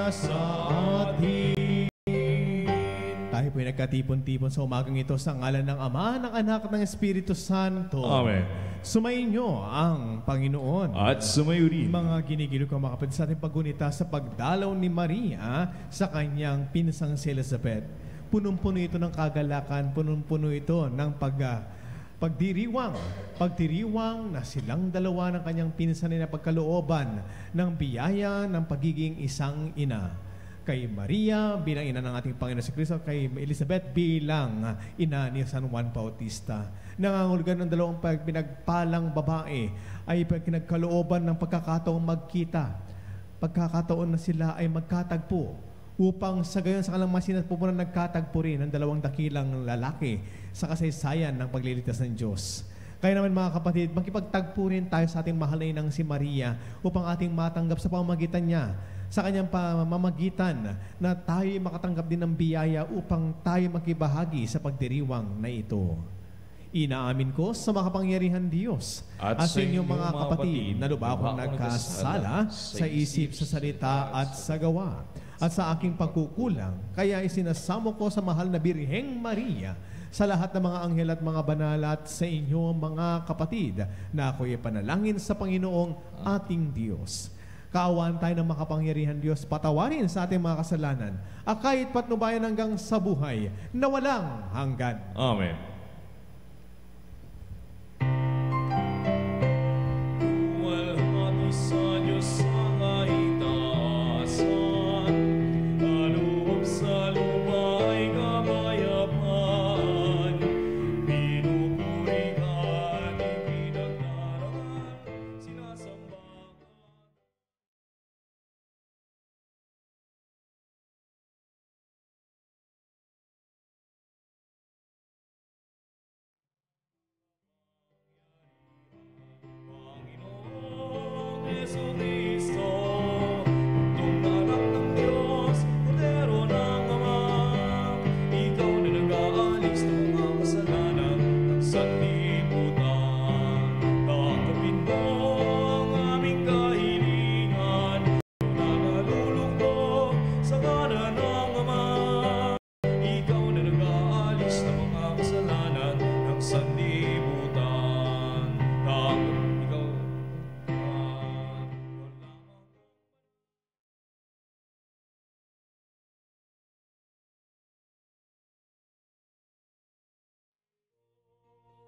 sa atin. Tayo po'y nagkatipon-tipon sa umagang ito sa ngalan ng Ama, ng Anak, ng Espiritu Santo. Amen. Sumainyo ang Panginoon. At sumayo rin. Mga ginigilo ka mga kapatid sa ating paggunita sa pagdalaw ni Maria sa kanyang pinsang si Elizabeth. Punong-puno ito ng kagalakan, punong-puno ito ng pagdiriwang na silang dalawa ng kanyang pinsan na pagkalooban ng biyaya ng pagiging isang ina. Kay Maria bilang ina ng ating Panginoon si Kristo, kay Elizabeth bilang ina ni San Juan Bautista. Nangangulugan ng dalawang pinagpalang babae ay pinagkalooban ng pagkakataong magkita. Pagkakataon na sila ay magkatagpo upang sa gayon sa kalang masinatpupunan nagkatagpo rin ang dalawang dakilang lalaki sa kasaysayan ng pagliligtas ng Diyos. Kaya naman mga kapatid, makipagtagpo rin tayo sa ating mahal na inang si Maria upang ating matanggap sa pamamagitan niya, sa kanyang pamamagitan na tayo makatanggap din ng biyaya upang tayo makibahagi sa pagdiriwang na ito. Inaamin ko sa makapangyarihan Diyos at sa inyong mga kapatid na lubha akong nagkasala sa isip, sa salita at sa gawa at sa aking pagkukulang. Kaya isinasamo ko sa mahal na Birheng Maria, sa lahat ng mga anghel at mga banal at sa inyo mga kapatid na ako'y panalangin sa Panginoong ating Diyos. Kaawaan tayo ng makapangyarihan Diyos, patawarin sa ating mga kasalanan, kahit patnubayan hanggang sa buhay na walang hanggan. Amen. Walhati sa Diyos ang kaitaasan, kaloob sa lupa ay kabayapan, pinupuri ka at ipinagdaraan, sinasamba.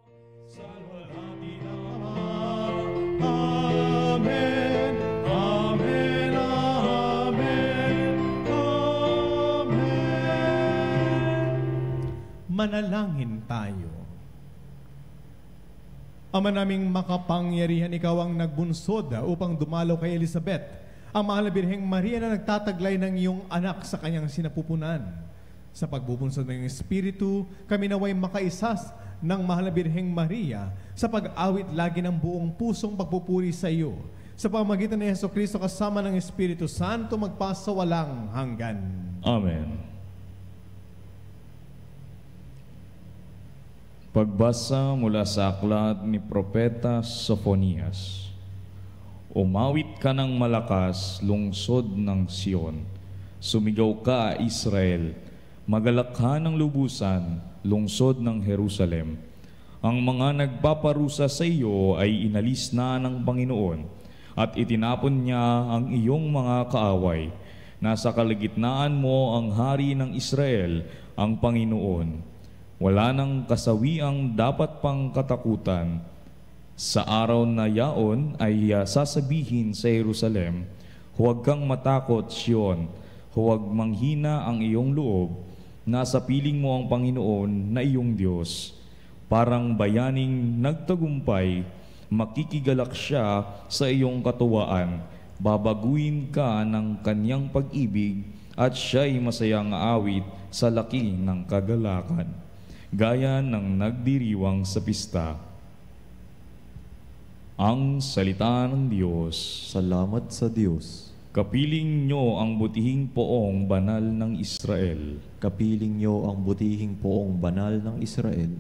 Amen. Amen. Amen. Amen. Manalangin tayo. Ama naming makapangyarihan, ikaw ang nagbunsod upang dumalaw kay Elizabeth, ang mahal na Birheng Maria na nagtataglay ng iyong anak sa kanyang sinapupunan. Sa pagbubunsod ng Espiritu, kami naway makaisas ng mahal na Birheng Maria sa pag-awit lagi ng buong pusong pagpupuri sa iyo. Sa pamamagitan ni Jesucristo kasama ng Espiritu Santo magpasawalang hanggan. Amen. Pagbasa mula sa aklat ni Propeta Sophonias. Umawit ka ng malakas, lungsod ng Sion. Sumigaw ka, Israel. Magalak ka ng lubusan, lungsod ng Jerusalem. Ang mga nagpaparusa sa iyo ay inalis na ng Panginoon at itinapon niya ang iyong mga kaaway. Nasa kalagitnaan mo ang hari ng Israel, ang Panginoon. Wala nang kasawiang dapat pang katakutan. Sa araw na yaon ay sasabihin sa Jerusalem, huwag kang matakot, Sion, huwag manghina ang iyong loob. Nasa piling mo ang Panginoon na iyong Diyos. Parang bayaning nagtagumpay, makikigalak siya sa iyong katuwaan. Babaguin ka ng kanyang pag-ibig at siya'y masayang awit sa laki ng kagalakan, gaya ng nagdiriwang sa pista. Ang salita ng Diyos. Salamat sa Diyos. Kapiling nyo ang butihing poong banal ng Israel. Kapiling nyo ang butihing poong banal ng Israel.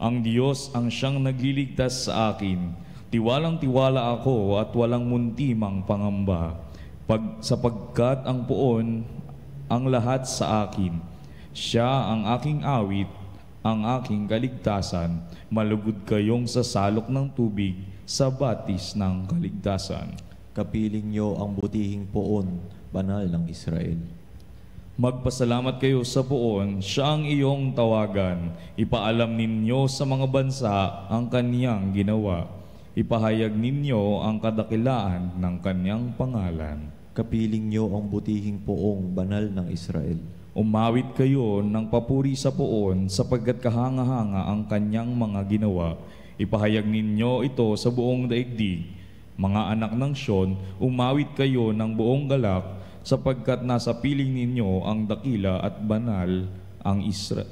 Ang Diyos ang siyang nagliligtas sa akin. Tiwalang-tiwala ako at walang muntimang pangamba. sapagkat ang poon ang lahat sa akin. Siya ang aking awit, ang aking kaligtasan. Malugod kayong sa salok ng tubig sa batis ng kaligtasan. Kapiling niyo ang butihing poon, banal ng Israel. Magpasalamat kayo sa poon, siya ang iyong tawagan. Ipaalam ninyo sa mga bansa ang kaniyang ginawa. Ipahayag ninyo ang kadakilaan ng kaniyang pangalan. Kapiling niyo ang butihing poong banal ng Israel. Umawit kayo ng papuri sa poon sapagkat kahanga-hanga ang kanyang mga ginawa. Ipahayag ninyo ito sa buong daigdig. Mga anak ng Sion, umawit kayo ng buong galak sapagkat nasa piling ninyo ang dakila at banal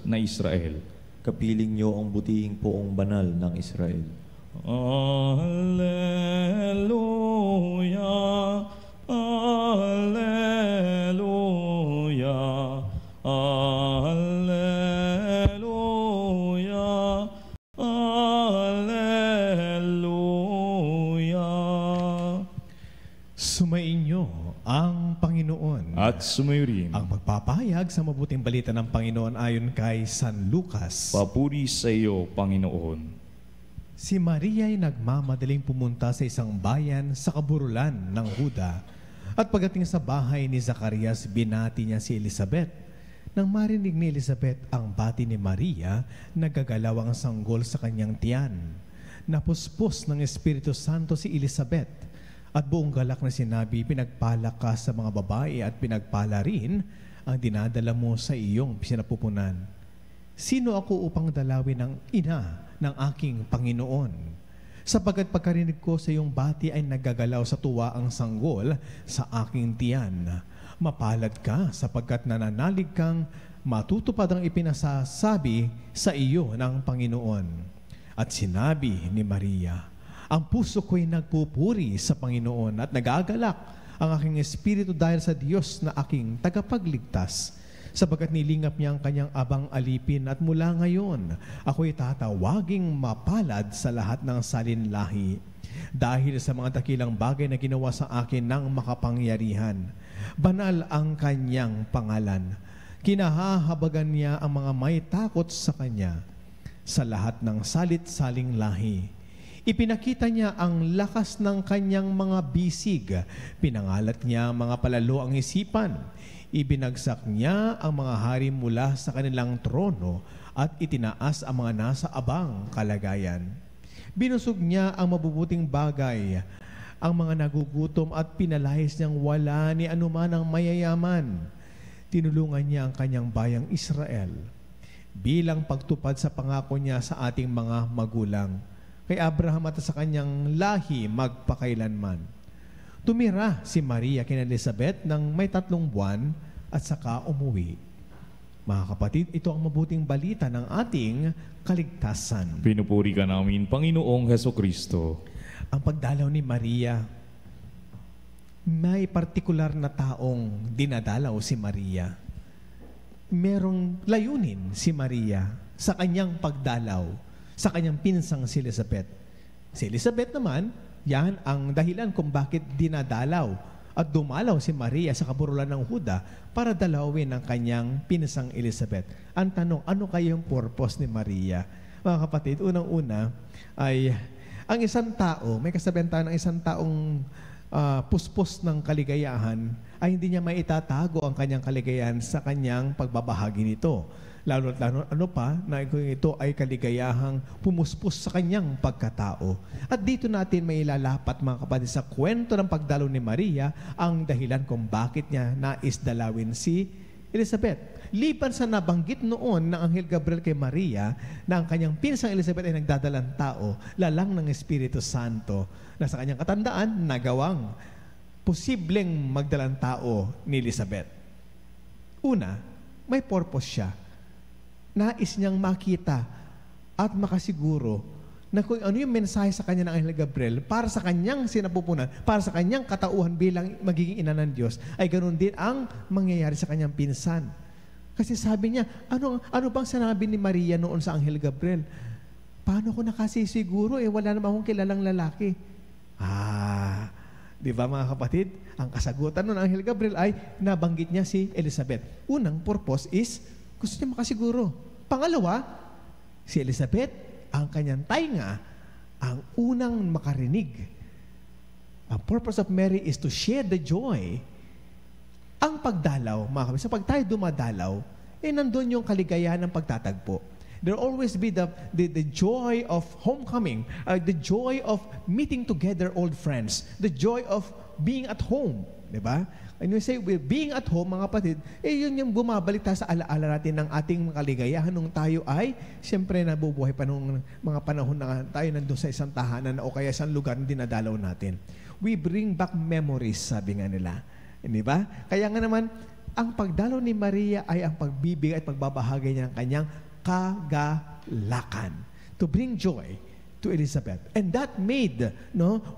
na Israel. Kapiling niyo ang butihing poong banal ng Israel. Alleluia, Alleluia, Alleluia, Alleluia. Sumainyo ang Panginoon. At sumayo rin. Ang magpapahayag sa mabuting balita ng Panginoon ayon kay San Lucas. Papuri sa iyo, Panginoon. Si Maria ay nagmamadaling pumunta sa isang bayan sa kaburulan ng Huda. At pagdating sa bahay ni Zacarias, binati niya si Elizabeth. Nang marinig ni Elizabeth ang bati ni Maria, nagagalaw ang sanggol sa kanyang tiyan. Napuspos ng Espiritu Santo si Elizabeth. At buong galak na sinabi, pinagpala ka sa mga babae at pinagpala rin ang dinadala mo sa iyong sinapupunan. Sino ako upang dalawin ng ina ng aking Panginoon? Sapagkat pagkarinig ko sa iyong bati ay nagagalaw sa tuwa ang sanggol sa aking tiyan. Mapalad ka sapagkat nananalig kang matutupad ang ipinasasabi sa iyo ng Panginoon. At sinabi ni Maria, ang puso ko'y nagpupuri sa Panginoon at nagagalak ang aking espiritu dahil sa Diyos na aking tagapagligtas. Sapagkat nilingap niya ang kanyang abang alipin at mula ngayon, ako'y tatawaging mapalad sa lahat ng salinlahi. Dahil sa mga dakilang bagay na ginawa sa akin ng makapangyarihan, banal ang kanyang pangalan. Kinahahabagan niya ang mga may takot sa kanya sa lahat ng salit-saling lahi. Ipinakita niya ang lakas ng kanyang mga bisig. Pinangalat niya mga palalo ang isipan. Ibinagsak niya ang mga hari mula sa kanilang trono at itinaas ang mga nasa abang kalagayan. Binusog niya ang mabubuting bagay, ang mga nagugutom at pinalayas niyang wala ni anuman ang mayayaman. Tinulungan niya ang kanyang bayang Israel bilang pagtupad sa pangako niya sa ating mga magulang. Kay Abraham at sa kanyang lahi magpakailanman. Tumira si Maria kina Elizabeth ng may 3 buwan at saka umuwi. Mga kapatid, ito ang mabuting balita ng ating kaligtasan. Pinupuri ka namin, Panginoong Hesukristo. Ang pagdalaw ni Maria, may partikular na taong dinadalaw si Maria. Merong layunin si Maria sa kanyang pagdalaw, sa kanyang pinsang si Elizabeth. Si Elizabeth naman, yan ang dahilan kung bakit dinadalaw at dumalaw si Maria sa kaburulan ng Huda para dalawin ang kanyang pinsang Elizabeth. Ang tanong, ano kaya yung purpose ni Maria? Mga kapatid, unang-una ay ang isang tao, may kasabihan tayo ng isang taong puspos ng kaligayahan ay hindi niya maitatago ang kanyang kaligayahan sa kanyang pagbabahagi nito. Lalo ano pa, na ito ay kaligayahang pumuspos sa kanyang pagkatao. At dito natin may ilalapat mga kapatid sa kwento ng pagdalaw ni Maria ang dahilan kung bakit niya nais dalawin si Elizabeth. Liban sa nabanggit noon ng Anghel Gabriel kay Maria na ang kanyang pinsang Elizabeth ay nagdadalang tao, lalang ng Espiritu Santo na sa kanyang katandaan nagawang posibleng magdalang tao ni Elizabeth. Una, may purpose siya. Nais niyang makita at makasiguro na kung ano yung mensahe sa kanya ng Anghel Gabriel para sa kanyang sinapupunan, para sa kanyang katauhan bilang magiging ina ng Diyos, ay ganoon din ang mangyayari sa kanyang pinsan. Kasi sabi niya, ano bang sinabi ni Maria noon sa Anghel Gabriel? Paano ko nakasisiguro? Wala naman akong kilalang lalaki. Di ba mga kapatid? Ang kasagutan ng Anghel Gabriel ay nabanggit niya si Elizabeth. Unang purpose is gusto niya makasiguro. Pangalawa, si Elizabeth, ang kanyang tainga, ang unang makarinig. Ang purpose of Mary is to share the joy. Ang pagdalaw, mga kapatid, sa pag tayo dumadalaw, nandun yung kaligayahan ng pagtatagpo. There will always be the joy of homecoming, the joy of meeting together old friends, the joy of being at home. Diba? And we say, being at home, mga kapatid, yun yung bumabalik tayo sa alaala natin ng ating kaligayahan nung tayo ay, siyempre nabubuhay pa nung mga panahon na tayo nandun sa isang tahanan o kaya isang lugar na dinadalaw natin. We bring back memories, sabi nga nila. Diba? Kaya nga naman, ang pagdalaw ni Maria ay ang pagbibigay at pagbabahagi niya ng kanyang kagalakan, to bring joy to Elizabeth. And that made,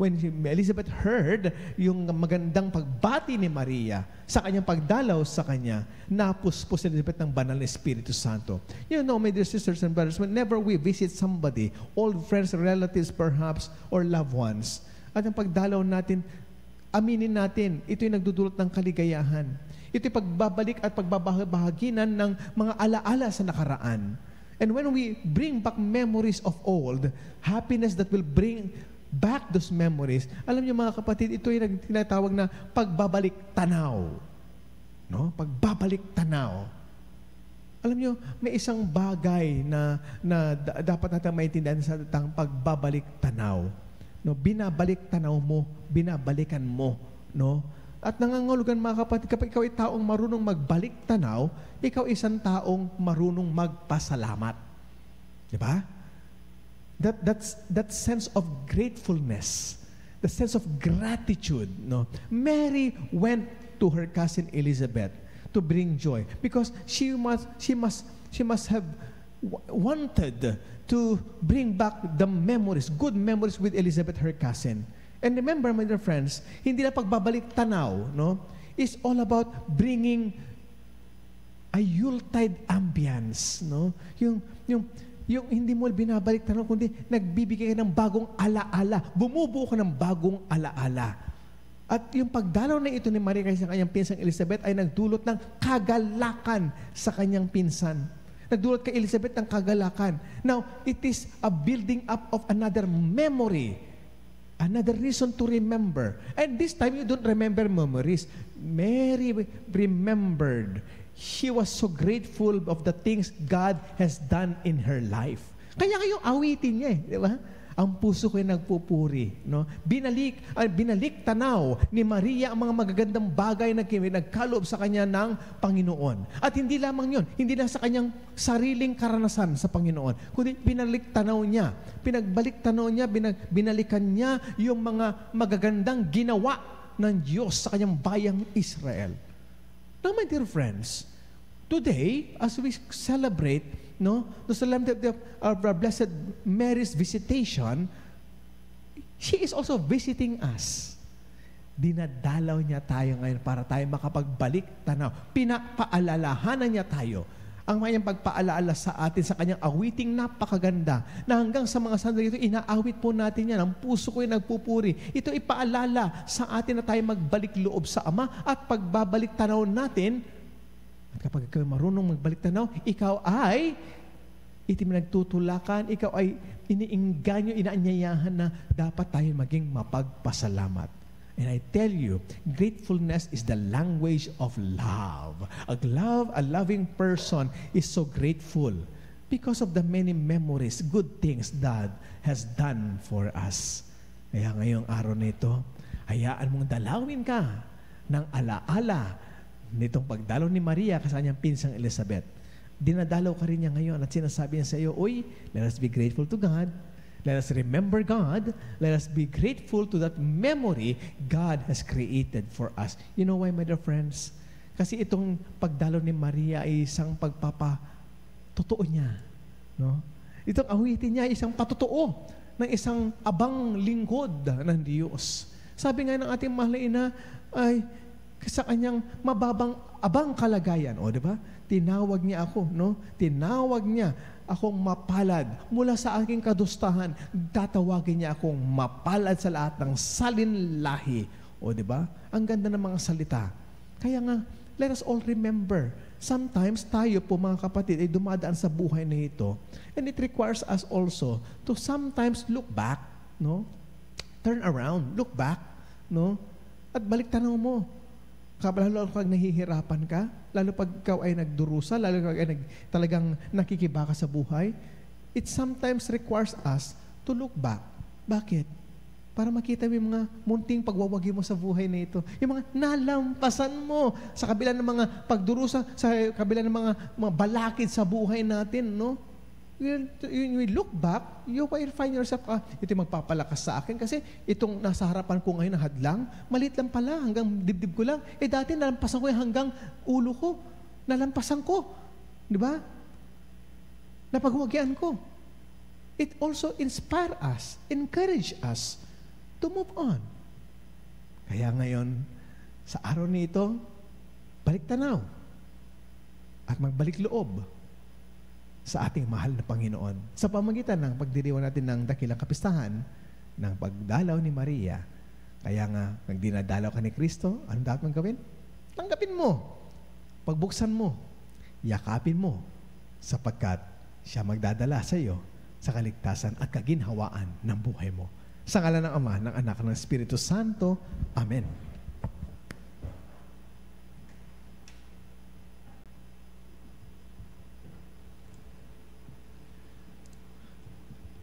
when Elizabeth heard yung magandang pagbati ni Maria sa kanyang pagdalaw sa kanya, napuspos si Elizabeth ng banal na Espiritu Santo. You know, my dear sisters and brothers, whenever we visit somebody, old friends, relatives perhaps, or loved ones, at ang pagdalaw natin, aminin natin, ito yung nagdudulot ng kaligayahan. Ito'y pagbabalik at pagbabahaginan ng mga alaala sa nakaraan. And when we bring back memories of old, happiness that will bring back those memories, alam niyo mga kapatid, ito yung tinatawag na pagbabalik tanaw. No? Pagbabalik tanaw. Alam niyo, may isang bagay na dapat natin maintindihan sa tatang pagbabalik tanaw. No? Binabalik tanaw mo, binabalikan mo. No? At nangangahulugan mga kapatid, kapag ikaw ay taong marunong magbalik tanaw, ikaw isang taong marunong magpasalamat. Diba? That sense of gratefulness, the sense of gratitude. No? Mary went to her cousin Elizabeth to bring joy because she must have wanted to bring back the memories, good memories with Elizabeth, her cousin. And remember, my dear friends, hindi na pagbabalik tanaw, is all about bringing a Yuletide ambience, Yung hindi mo binabalik tanaw, kundi nagbibigay ka ng bagong alaala. Bumubuo ka ng bagong alaala. At yung pagdalaw na ito ni Maria sa kanyang pinsang Elizabeth ay nagdulot ng kagalakan sa kanyang pinsan. Nagdulot kay Elizabeth ng kagalakan. Now, it is a building up of another memory. Another reason to remember. And this time, you don't remember memories. Mary remembered. She was so grateful of the things God has done in her life. Kaya ngayong awitin niya di ba? Ang puso ko'y nagpupuri. Binalik tanaw ni Maria ang mga magagandang bagay na nagkaloob sa kanya ng Panginoon. At hindi lamang yun, hindi lang sa kanyang sariling karanasan sa Panginoon, kundi binalik tanaw niya. Pinagbalik tanaw niya, binalikan niya yung mga magagandang ginawa ng Diyos sa kanyang bayang Israel. Now, my dear friends, today, as we celebrate the solemnity of our Blessed Mary's visitation, she is also visiting us. Dinadalaw niya tayo ngayon para tayo makapagbalik tanaw. Pinapaalalahanan niya tayo. Ang kanyang pagpaalaala sa atin sa kanyang awiting napakaganda na hanggang sa mga sandali ito, inaawit po natin yan. Ang puso ko'y nagpupuri. Ito ipaalala sa atin na tayo magbalik loob sa Ama at pagbabalik tanaw natin. At kapag ikaw marunong magbalik tanaw, ikaw ay nagtutulakan, ikaw ay iniinganyo, inaanyayahan na dapat tayo maging mapagpasalamat. And I tell you, gratefulness is the language of love. A loving person is so grateful because of the many memories, good things God has done for us. Kaya ngayong araw na ito, hayaan mong dalawin ka ng alaala nitong pagdalaw ni Maria sa kanyang pinsang Elizabeth. Dinadalaw ka rin niya ngayon at sinasabi niya sa iyo, let us be grateful to God. Let us remember God. Let us be grateful to that memory God has created for us. You know why, my dear friends? Kasi itong pagdalaw ni Maria ay isang pagpapatotoo niya. Itong awitin niya ay isang patotoo ng isang abang lingkod ng Diyos. Sabi nga ng ating mahal na ina ay sa kanyang abang kalagayan. Di ba? Tinawag niya ako, Tinawag niya akong mapalad. Mula sa aking kadustahan, tatawagin niya akong mapalad sa lahat ng salinlahi. O, di ba? Ang ganda ng mga salita. Kaya nga, let us all remember, sometimes tayo po mga kapatid ay dumadaan sa buhay na ito, and it requires us also to sometimes look back, no? Turn around, look back, no? At balik tanaw mo. Lalo pag nahihirapan ka, lalo pag ikaw ay nagdurusa, lalo pag ay talagang nakikibaka sa buhay, it sometimes requires us to look back. Bakit? Para makita mo yung mga munting pagwawagi mo sa buhay na ito. Yung mga nalampasan mo sa kabila ng mga pagdurusa, sa kabila ng mga balakid sa buhay natin, no? You look back, you will find yourself, ito yung magpapalakas sa akin kasi itong nasa harapan ko ngayon na hadlang, maliit lang pala, hanggang dibdib ko lang. Dati nalampasan ko yung hanggang ulo ko. Nalampasan ko. Di ba? Napagwagian ko. It also inspire us, encourage us to move on. Kaya ngayon, sa araw nito, balik tanaw at magbalik loob sa ating mahal na Panginoon sa pamagitan ng pagdiriwang natin ng dakilang kapistahan ng pagdalaw ni Maria. Kaya nga, pag dinadalaw ka ni Kristo, anong dapat mong gawin? Tanggapin mo. Pagbuksan mo. Yakapin mo. Sapagkat siya magdadala sa iyo sa kaligtasan at kaginhawaan ng buhay mo. Sa ngalan ng Ama, ng Anak, ng Espiritu Santo. Amen.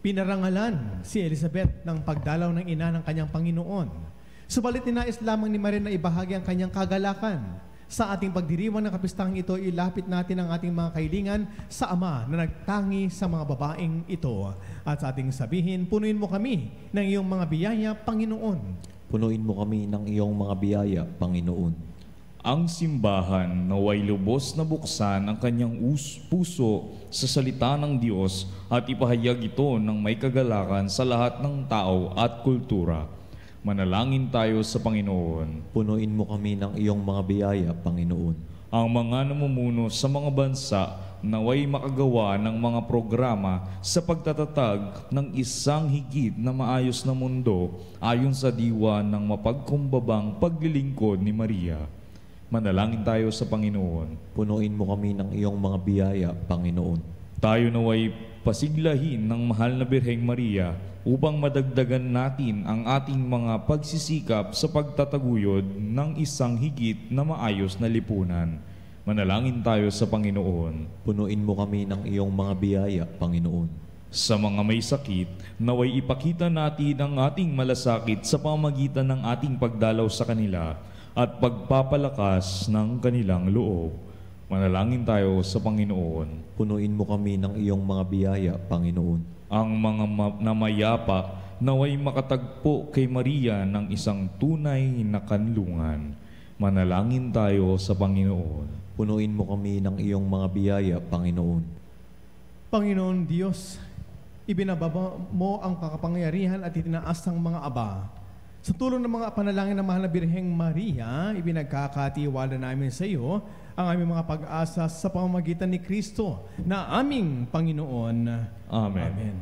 Pinarangalan si Elizabeth ng pagdalaw ng ina ng kanyang Panginoon. Subalit ninais lamang ni Maria na ibahagi ang kanyang kagalakan. Sa ating pagdiriwang ng kapistahang ito, ilapit natin ang ating mga kahilingan sa Ama na nagtangi sa mga babaeng ito. At sa ating sabihin, punuin mo kami ng iyong mga biyaya, Panginoon. Punuin mo kami ng iyong mga biyaya, Panginoon. Ang simbahan naway lubos na buksan ang kanyang puso sa salita ng Diyos at ipahayag ito ng may kagalakan sa lahat ng tao at kultura. Manalangin tayo sa Panginoon. Punuin mo kami ng iyong mga biyaya, Panginoon. Ang mga namumuno sa mga bansa naway makagawa ng mga programa sa pagtatatag ng isang higit na maayos na mundo ayon sa diwa ng mapagkumbabang paglilingkod ni Maria. Manalangin tayo sa Panginoon. Punuin mo kami ng iyong mga biyaya, Panginoon. Tayo naway pasiglahin ng mahal na Birheng Maria upang madagdagan natin ang ating mga pagsisikap sa pagtataguyod ng isang higit na maayos na lipunan. Manalangin tayo sa Panginoon. Punuin mo kami ng iyong mga biyaya, Panginoon. Sa mga may sakit, naway ipakita natin ang ating malasakit sa pamamagitan ng ating pagdalaw sa kanila at pagpapalakas ng kanilang loob. Manalangin tayo sa Panginoon. Punuin mo kami ng iyong mga biyaya, Panginoon. Ang mga namayapa naway makatagpo kay Maria ng isang tunay na kanlungan. Manalangin tayo sa Panginoon. Punuin mo kami ng iyong mga biyaya, Panginoon. Panginoon Diyos, ibinababa mo ang kakapangyarihan at itinaas ang mga aba. Sa tulong ng mga panalangin ng mahal na Birheng Maria, ibinagkakatiwala namin sa iyo ang aming mga pag-asa sa pamamagitan ni Kristo na aming Panginoon. Amen. Amen.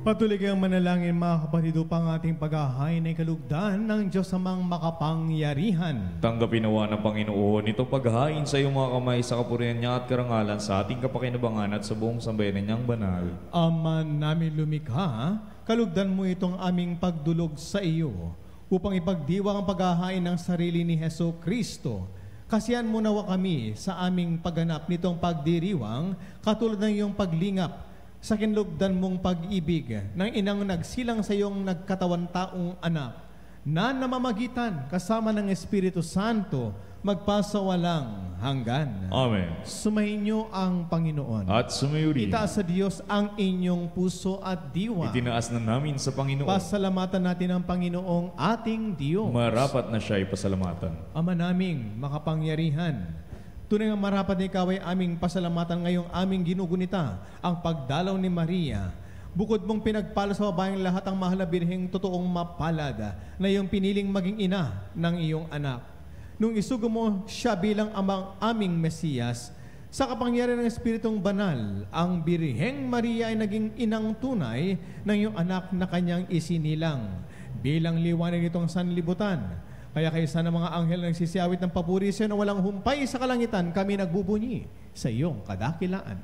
Patuloy kayong manalangin mga kapatid upang ating paghahain ay kalugdan ng Diyos amang makapangyarihan. Tanggapin nawa ng Panginoon itong paghahain sa iyong mga kamay sa kapurihan niya at karangalan sa ating kapakinabangan at sa buong sambayanan niyang banal. Ama namin lumikha, kalugdan mo itong aming pagdulog sa iyo upang ipagdiwang ang paghahain ng sarili ni Heso Kristo. Kasihan mo nawa kami sa aming pagganap nitong pagdiriwang katulad ng iyong paglingap sa kinlugdan mong pag-ibig ng inang nagsilang sa iyong nagkatawan taong anak na namamagitan kasama ng Espiritu Santo magpasawalang hanggan. Amen. Sumainyo ang Panginoon. At sumayo rin. Itaas sa Diyos ang inyong puso at diwa. Itinaas na namin sa Panginoon. Pasalamatan natin ang Panginoong ating Diyos. Marapat na siya ipasalamatan. Ama naming makapangyarihan, tunay nga marapat na ikaw ay aming pasalamatan ngayong aming ginugunita ang pagdalaw ni Maria. Bukod mong pinagpala sa babayang lahat ang mahal na birheng totoong mapalad na iyong piniling maging ina ng iyong anak. Nung isugo mo siya bilang aming Mesiyas, sa kapangyarihan ng Espiritong Banal, ang Birheng Maria ay naging inang tunay ng iyong anak na kanyang isinilang. Bilang liwanag nitong sanlibutan, kaya kaysa ng mga anghel na nagsisiyawit ng papuri sa iyo na walang humpay sa kalangitan, kami nagbubunyi sa iyong kadakilaan.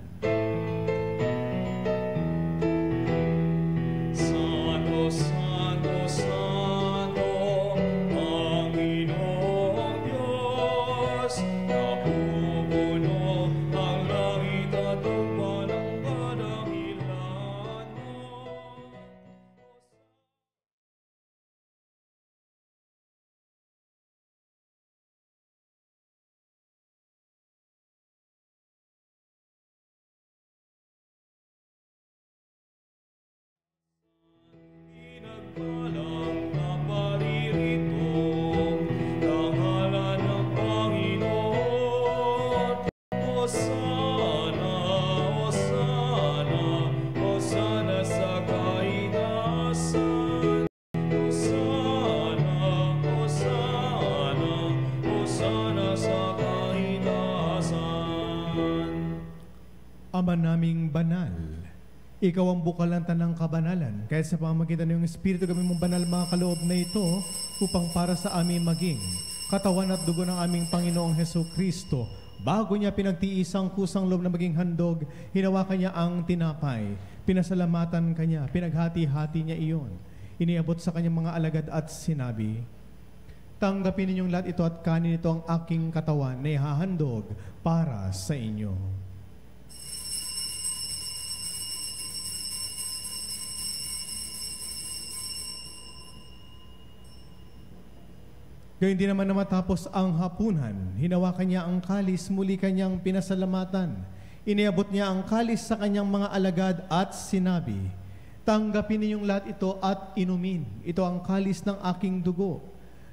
Santo, Santo, Santo, Panginoong Diyos, napupuno ang langit at lupa ng kadakilan mo. Pinagpalang naparirito, tangalan ng Panginoon. Hosana, Hosana, Hosana sa kaitaasan. Hosana, Hosana, Hosana sa kaitaasan. Ama naming banal, ikaw ang bukal ng tanang kabanalan. Kaya sa pamamagitan ng Espiritu kami mong banal mga kaloob na ito upang para sa amin maging katawan at dugo ng aming Panginoong Heso Kristo. Bago niya pinagtiis ang kusang loob na maging handog, hinawakan niya ang tinapay. Pinasalamatan kanya, pinaghati-hati niya iyon. Iniabot sa kanyang mga alagad at sinabi, tanggapin ninyong lahat ito at kanin ito ang aking katawan na ihahandog para sa inyo. Gayun din naman na matapos ang hapunan, hinawakan niya ang kalis, muli kanyang pinasalamatan. Iniabot niya ang kalis sa kanyang mga alagad at sinabi, tanggapin ninyong lahat ito at inumin. Ito ang kalis ng aking dugo,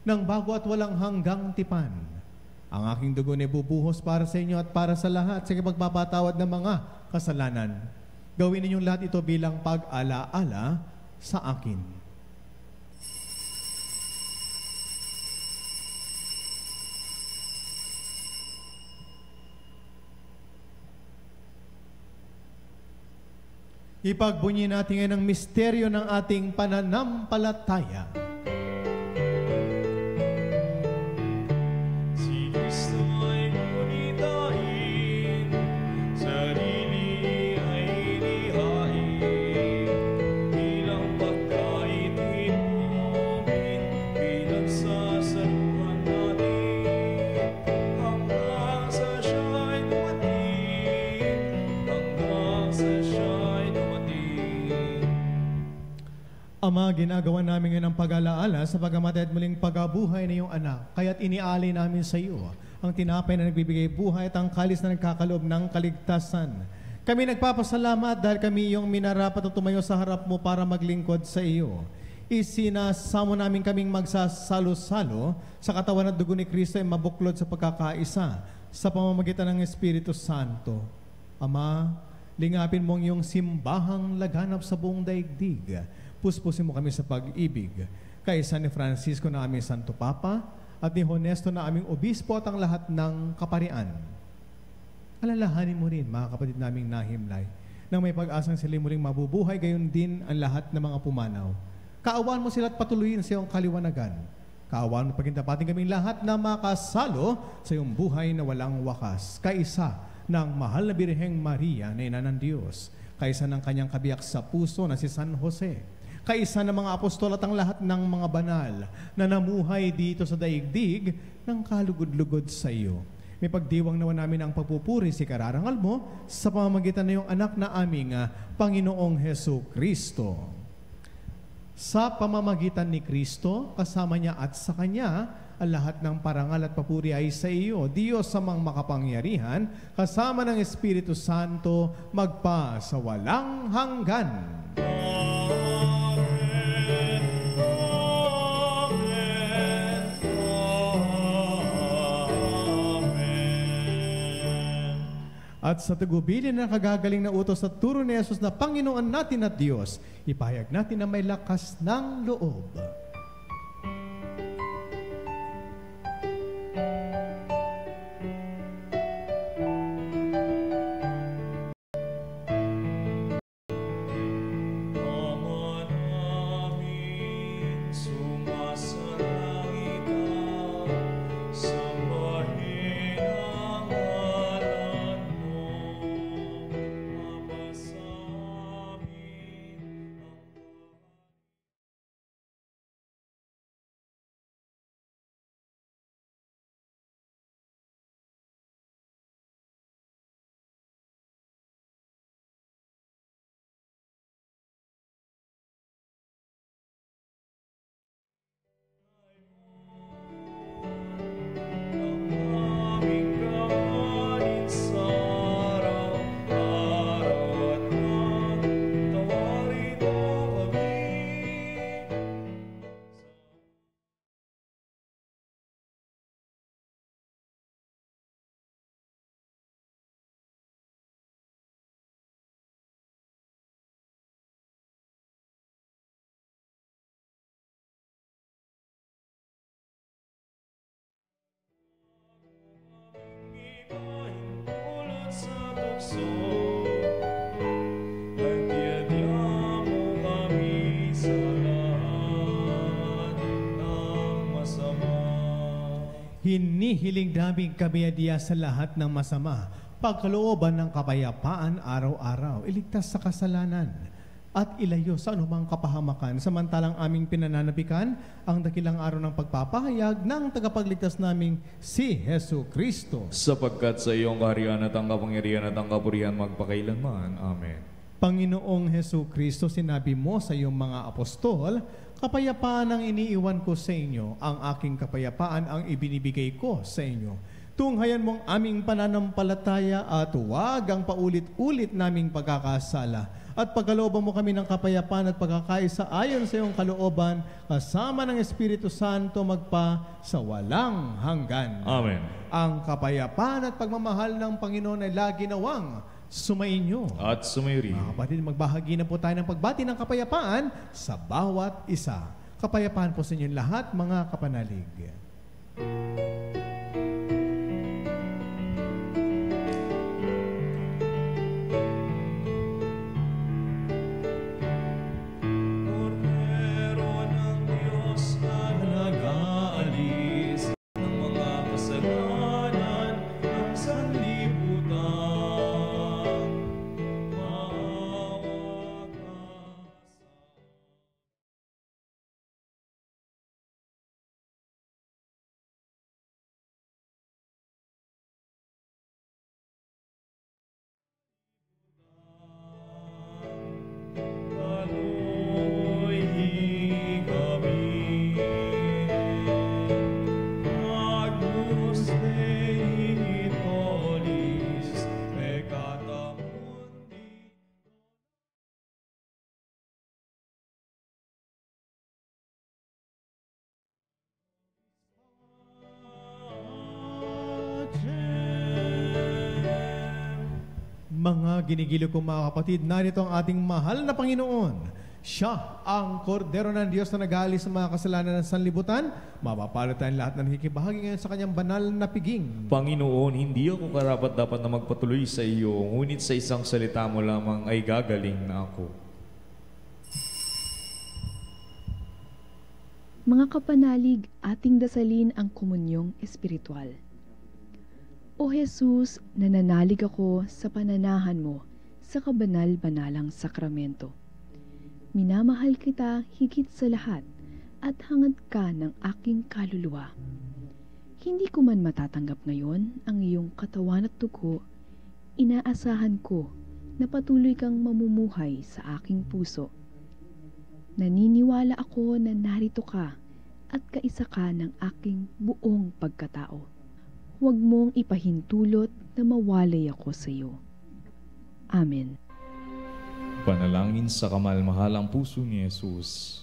ng bago at walang hanggang tipan. Ang aking dugo na bubuhos para sa inyo at para sa lahat sa pagpapatawad ng mga kasalanan. Gawin ninyong lahat ito bilang pag-ala-ala sa akin. Ipagbunyi natin ngayon ang misteryo ng ating pananampalataya. Si Kristo ay gunitain, sarili ay inihain, bilang pagkain inumin, pinagsasaluhan natin, hanggang sa siya'y dumating, hanggang sa siya'y Ama, ginagawa namin ngayon ang pag-alaala sa pagkamatay at muling pagkabuhay ng iyong anak. Kaya't iniaalay namin sa iyo ang tinapay na nagbibigay buhay at ang kalis na nagkakaloob ng kaligtasan. Kami nagpapasalamat dahil kami iyong minarapat at tumayo sa harap mo para maglingkod sa iyo. Isinasamo namin kaming magsasalo-salo sa katawan at dugo ni Kristo ay mabuklod sa pagkakaisa sa pamamagitan ng Espiritu Santo. Ama, lingapin mo ang iyong simbahang laganap sa buong daigdig. Puspusin mo kami sa pag-ibig. Kaisa ni Francisco na aming Santo Papa at ni Honesto na aming Obispo at ang lahat ng kaparian. Alalahanin mo rin, mga kapatid naming nahimlay, nang may pag-asang sila muling mabubuhay, gayon din ang lahat ng mga pumanaw. Kaawaan mo sila at patuloyin sa iyong kaliwanagan. Kaawaan mo pagintapatin kaming lahat na makasalo sa iyong buhay na walang wakas. Kaisa ng mahal na Birheng Maria na ina ng Diyos. Kaisa ng kanyang kabiyak sa puso na si San Jose. Kaisa ng mga apostol at ang lahat ng mga banal na namuhay dito sa daigdig ng kalugod-lugod sa iyo. May pagdiwang naman namin ang pagpupuri si kararangal mo sa pamamagitan na iyong anak na aming Panginoong Hesu Kristo. Sa pamamagitan ni Kristo, kasama niya at sa Kanya, ang lahat ng parangal at papuri ay sa iyo, Diyos samang makapangyarihan, kasama ng Espiritu Santo, magpa sa walang hanggan. At sa tagubilin ng kagagaling na utos at turo ni Jesus na Panginoon natin at Diyos, ipahayag natin na may lakas ng loob. Hinihiling namin kabayadiya sa lahat ng masama, pagkalooban ng kapayapaan araw-araw, iligtas sa kasalanan, at ilayo sa anumang kapahamakan, samantalang aming pinananabikan ang dakilang araw ng pagpapahayag ng tagapagligtas naming si Hesu Kristo. Sapagkat sa iyong kaharian at ang kapangyarihan at ang kapurihan magpakailanman. Amen. Panginoong Hesu Kristo, sinabi mo sa iyong mga apostol, kapayapaan ang iniiwan ko sa inyo, ang aking kapayapaan ang ibinibigay ko sa inyo. Tunghayan mong aming pananampalataya at huwag ang paulit-ulit naming pagkakasala. At pagkalooban mo kami ng kapayapaan at pagkakaisa ayon sa iyong kalooban, kasama ng Espiritu Santo magpa sa walang hanggan. Amen. Ang kapayapaan at pagmamahal ng Panginoon ay lagi nawang sumainyo. At sumayo. Mga kapatid, magbahagi na po tayo ng pagbati ng kapayapaan sa bawat isa. Kapayapaan po sa inyong lahat, mga kapanalig. Mga ginigiliw kong mga kapatid, narito ang ating mahal na Panginoon. Siya ang kordero ng Diyos na nag-aalis sa mga kasalanan ng sanlibutan. Mapapalad tayong lahat na nakikibahagi ngayon sa kanyang banal na piging. Panginoon, hindi ako karapat-dapat na magpatuloy sa iyo, ngunit sa isang salita mo lamang ay gagaling na ako. Mga kapanalig, ating dasalin ang komunyong espiritual. O Jesus, nananalig ako sa pananahan mo sa kabanal-banalang sakramento. Minamahal kita higit sa lahat at hangad ka ng aking kaluluwa. Hindi ko man matatanggap ngayon ang iyong katawan at dugo, inaasahan ko na patuloy kang mamumuhay sa aking puso. Naniniwala ako na narito ka at kaisa ka ng aking buong pagkatao. Huwag mong ipahintulot na mawalay ako sa iyo. Amen. Panalangin sa kamalmahalang puso ni Jesus.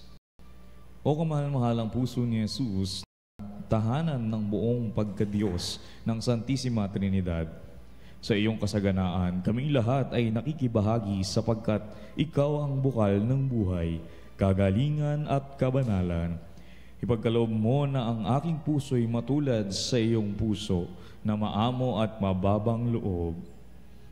O kamalmahalang puso ni Jesus, tahanan ng buong pagkadiyos ng Santissima Trinidad. Sa iyong kasaganaan, kaming lahat ay nakikibahagi sapagkat ikaw ang bukal ng buhay, kagalingan at kabanalan. Ipagkaloob mo na ang aking puso'y matulad sa iyong puso na maamo at mababang loob.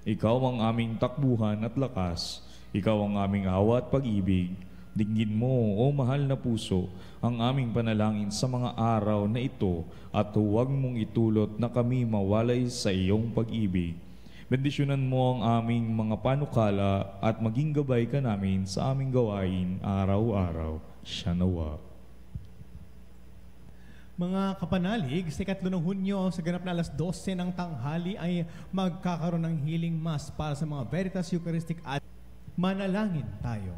Ikaw ang aming takbuhan at lakas. Ikaw ang aming awa at pag-ibig. Dinggin mo, o mahal na puso, ang aming panalangin sa mga araw na ito at huwag mong itulot na kami mawalay sa iyong pag-ibig. Bendisyonan mo ang aming mga panukala at maging gabay ka namin sa aming gawain araw-araw. Siya nawa. Mga kapanalig, sa 3 ng Hunyo, sa ganap na 12:00 ng tanghali ay magkakaroon ng healing mass para sa mga Veritas Eucharistic at manalangin tayo.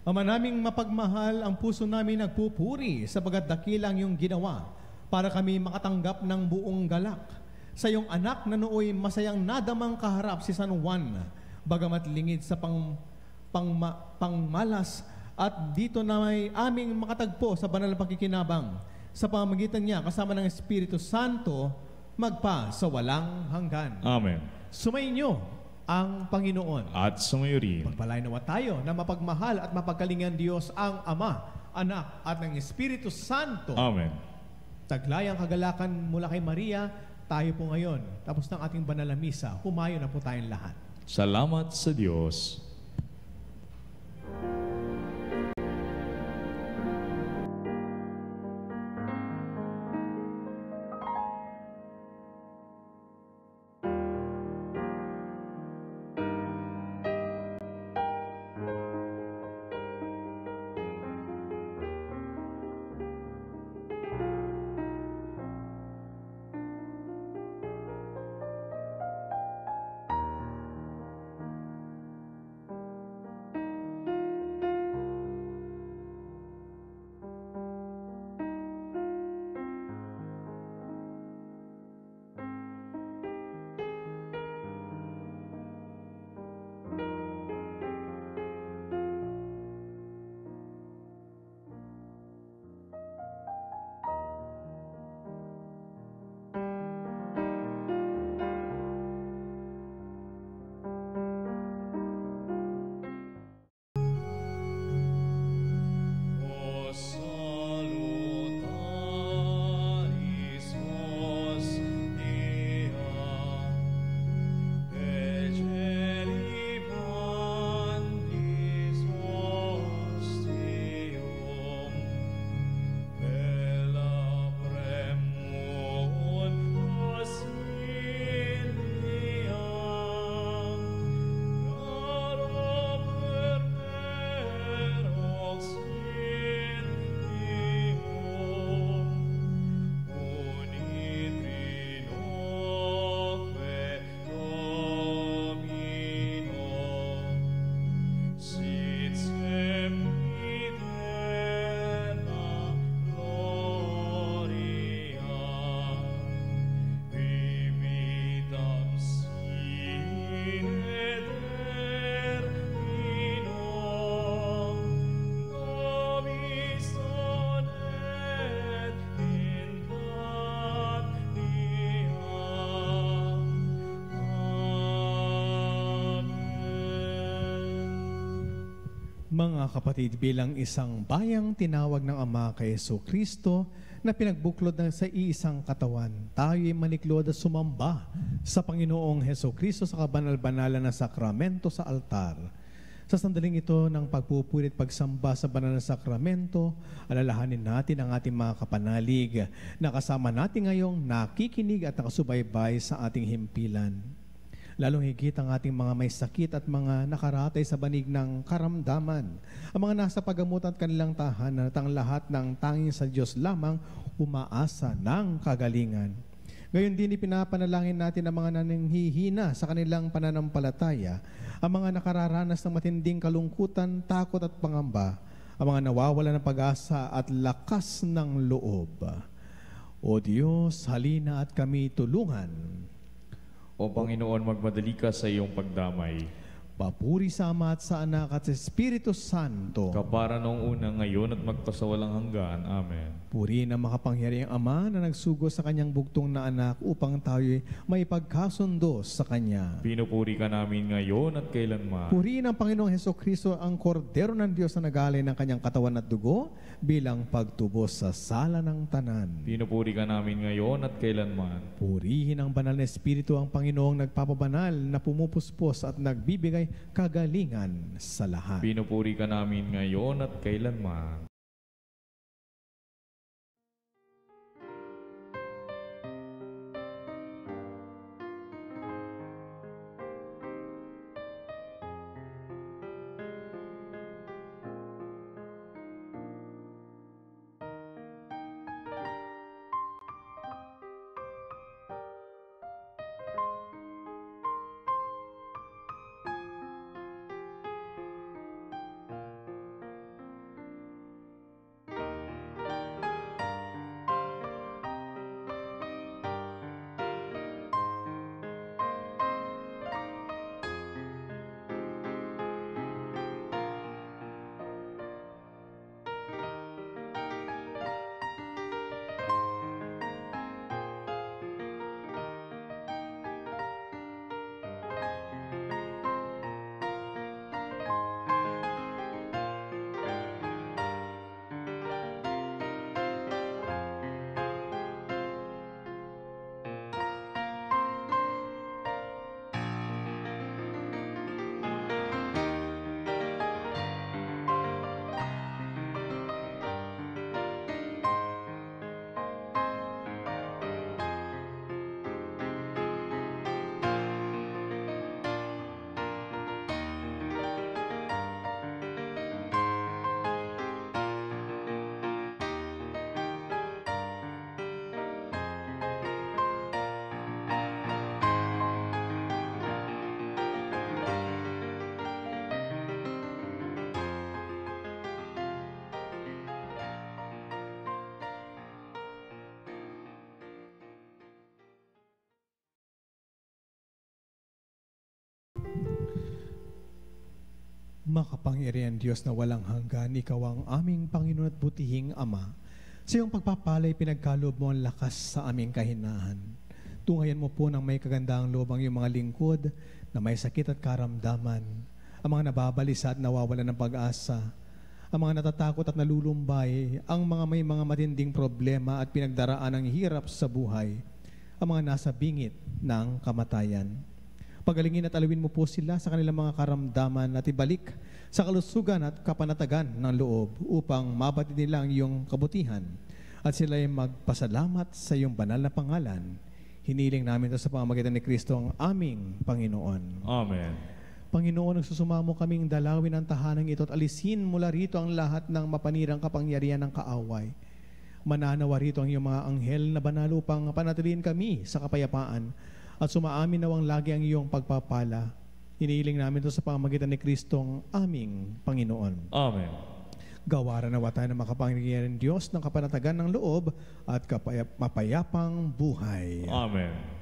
Ama naming mapagmahal, ang puso namin nagpupuri sapagat dakilang iyong ginawa para kami makatanggap ng buong galak sa iyong anak na nooy masayang nadamang kaharap si San Juan, bagamat lingid sa pangmalas at dito na may aming makatagpo sa banal na pagkikinabang sa pamamagitan niya kasama ng Espiritu Santo magpa sa walang hanggan. Amen. Sumainyo ang Panginoon. At sumayo rin. Pagpalain nawa tayo na mapagmahal at mapagkalingan Diyos ang Ama, Anak at ng Espiritu Santo. Amen. Taglayang kagalakan mula kay Maria, tayo po ngayon. Tapos ng ating banal na misa, humayo na po tayong lahat. Salamat sa Diyos. Mga kapatid, bilang isang bayang tinawag ng Ama kay Jesucristo na pinagbuklod ng sa iisang katawan, tayo'y maniklod at sumamba sa Panginoong Jesucristo sa kabanal-banalan na sakramento sa altar. Sa sandaling ito ng pagpupulit pagsamba sa banal na sakramento, alalahanin natin ang ating mga kapanalig na kasama natin ngayong nakikinig at nakasubaybay sa ating himpilan. Lalong higit ang ating mga may sakit at mga nakaratay sa banig ng karamdaman. Ang mga nasa pagamutan at kanilang tahanan at ang lahat ng tanging sa Diyos lamang umaasa ng kagalingan. Gayon din ipinapanalangin natin ang mga nananghihina sa kanilang pananampalataya, ang mga nakararanas ng matinding kalungkutan, takot at pangamba, ang mga nawawala ng pag-asa at lakas ng loob. O Diyos, halina at kami tulungan. O Panginoon, magmadali ka sa iyong pagdamay. Papuri sa Ama at sa Anak at sa Espiritu Santo. Kapara noong una, ngayon at magpasawalang hanggan. Amen. Purihin ang makapangyarihang Ama na nagsugo sa kanyang bugtong na anak upang tayo'y may pagkasundo sa Kanya. Pinupuri ka namin ngayon at kailanman. Purihin ang Panginoong Hesukristo, ang kordero ng Diyos na nagalay ng kanyang katawan at dugo bilang pagtubos sa sala ng tanan. Pinupuri ka namin ngayon at kailanman. Purihin ang banal na Espiritu, ang Panginoong nagpapabanal na pumupuspos at nagbibigay kagalingan sa lahat. Pinupuri ka namin ngayon at kailanman. Makapangyarihan Diyos na walang hanggan, Ikaw ang aming Panginoon at butihing Ama. Sa iyong pagpapalay, pinagkaloob mo ang lakas sa aming kahinahan. Tungayan mo po ng may kagandahang loob ang iyong mga lingkod na may sakit at karamdaman, ang mga nababalisa at nawawalan ng pag-asa, ang mga natatakot at nalulumbay, ang mga may mga matinding problema at pinagdaraan ng hirap sa buhay, ang mga nasa bingit ng kamatayan. Pagalingin at alawin mo po sila sa kanilang mga karamdaman at ibalik sa kalusugan at kapanatagan ng loob upang mabatid nila ang iyong kabutihan at sila ay magpasalamat sa iyong banal na pangalan. Hiniling namin ito sa pamamagitan ni Kristo ang aming Panginoon. Amen. Panginoon, nagsusumamo kaming dalawin ang tahanang ito at alisin mula rito ang lahat ng mapanirang kapangyarihan ng kaaway. Mananawa rito ang iyong mga anghel na banal upang panatilihin kami sa kapayapaan at sumaamin nawang lagi ang iyong pagpapala. Hinihiling namin ito sa pamamagitan ni Kristo ang aming Panginoon. Amen. Gawaran nawa tayo ng makapangyarihan Diyos ng kapanatagan ng loob at mapayapang buhay. Amen.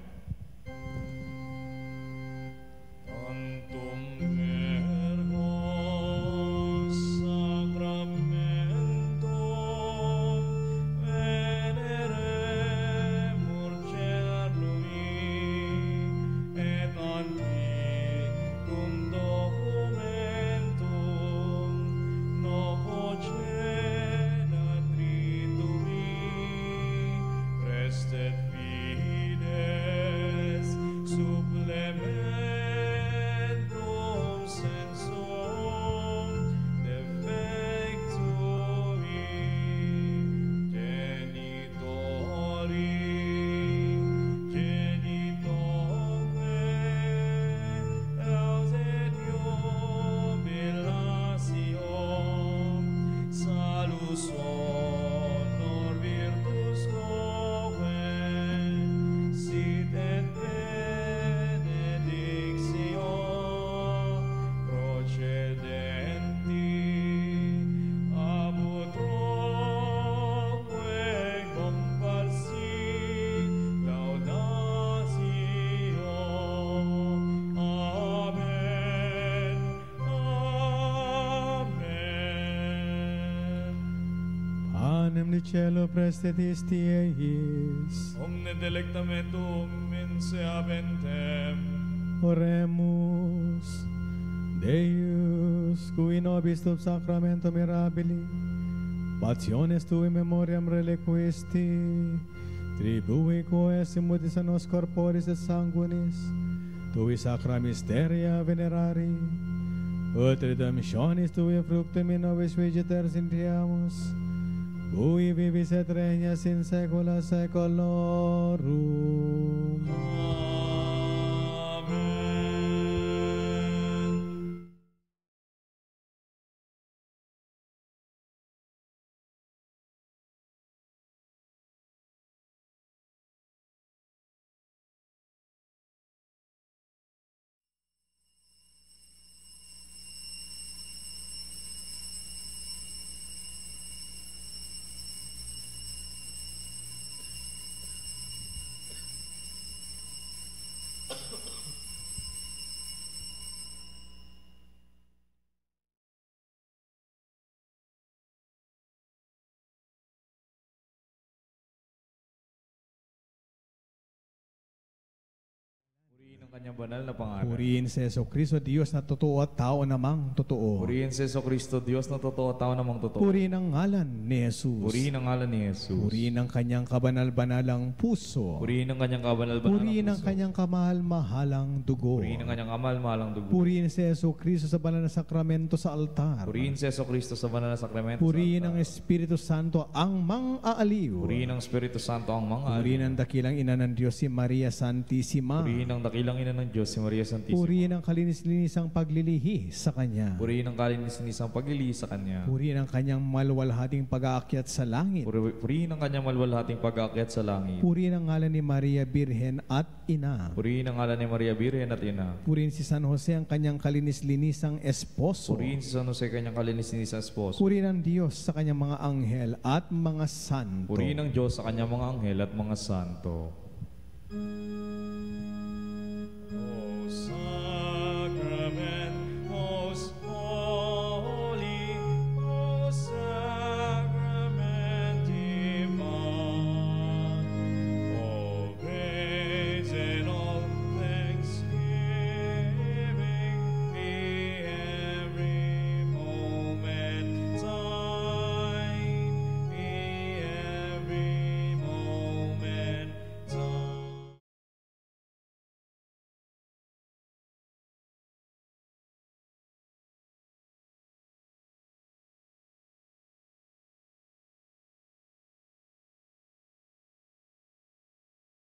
del cielo prestetisti eis. Omne delectamentum in se aventem. Oremus. Deus, cui nobis tuum sacramento mirabili, passiones tui memoriam reliquisti, tribui coesimutis a nos corporis et sanguinis, tui sacra mysteria venerari, ut redemptionis tui fructum in nobis vegeters intriamus, cui vivis et regnas in saecula saeculorum. Purihin ang kanyang banal na pangalan. Purihin si Jesucristo, Diyos na totoo at tao namang totoo. Purihin si Jesucristo, Diyos na totoo at tao namang totoo. Purihin ang ngalan ni Jesus. Purihin ang ngalan ni Jesus. Purihin ang kanyang kabanal-banalang puso. Purihin ang kanyang kabanal-banalang Purihin ang puso. kanyang kamahal-mahalang dugo. Purihin ang kanyang kamal-mahalang dugo. Purihin si Jesucristo sa banal na sakramento sa altar. Purihin si Jesucristo sa banal na sakramento. Purihin sa ang altar. Espiritu Santo ang mang-aaliw. Purihin ang Espiritu Santo ang mga Purihin ang dakilang ina ng Diyos si Maria Santissima. Purihin ang dakilang ina ng Diyos si Maria Santissima. Purihin ang kalinis-linisang paglilihi sa Kanya. Purihin ang kalinis-linisang paglilihi sa Kanya. Purihin ang kanyang malwalhating pag-aakyat sa langit. Purihin ang kanyang malwalhating pag-aakyat sa langit. Purihin ang ngalan ni Maria Birhen at Ina. Purihin ang ngalan ni Maria Birhen at Ina. Purihin si San Jose ang kanyang kalinis-linisang esposo. Purihin si San Jose kanyang kalinis-linisang esposo. Purihin ang Diyos sa kanyang mga anghel at mga santo. Purihin ang Diyos sa kanyang mga anghel at mga santo.